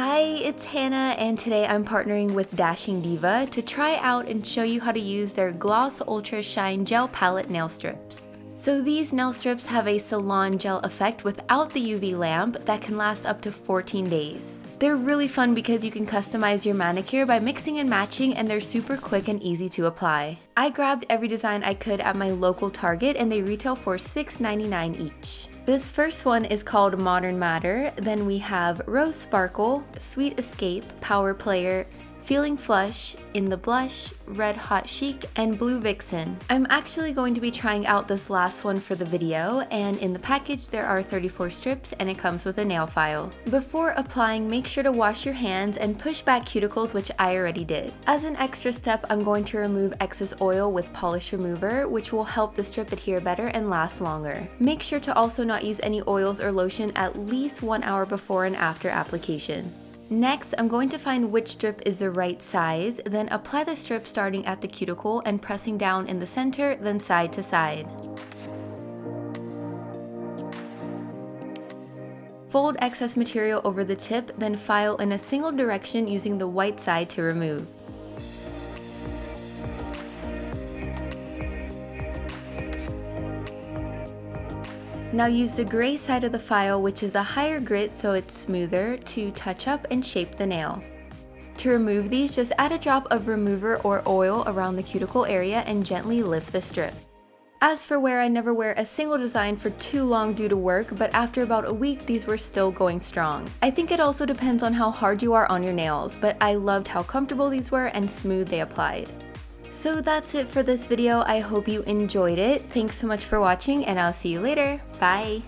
Hi, it's Hannah, and today I'm partnering with Dashing Diva to try out and show you how to use their Gloss Ultra Shine Gel Palette nail strips. So these nail strips have a salon gel effect without the UV lamp that can last up to 14 days. They're really fun because you can customize your manicure by mixing and matching, and they're super quick and easy to apply. I grabbed every design I could at my local Target and they retail for $6.99 each. This first one is called Modern Matter, then we have Rose Sparkle, Sweet Escape, Power Player, Feeling Flush, In the Blush, Red Hot Chic, and Blue Vixen. I'm actually going to be trying out this last one for the video, and in the package there are 34 strips and it comes with a nail file. Before applying, make sure to wash your hands and push back cuticles, which I already did. As an extra step, I'm going to remove excess oil with polish remover, which will help the strip adhere better and last longer. Make sure to also not use any oils or lotion at least 1 hour before and after application. Next, I'm going to find which strip is the right size, then apply the strip starting at the cuticle and pressing down in the center, then side to side. Fold excess material over the tip, then file in a single direction using the white side to remove. Now use the gray side of the file, which is a higher grit so it's smoother, to touch up and shape the nail. To remove these, just add a drop of remover or oil around the cuticle area and gently lift the strip. As for wear, I never wear a single design for too long due to work, but after about a week these were still going strong. I think it also depends on how hard you are on your nails, but I loved how comfortable these were and smooth they applied. So that's it for this video. I hope you enjoyed it. Thanks so much for watching and I'll see you later. Bye!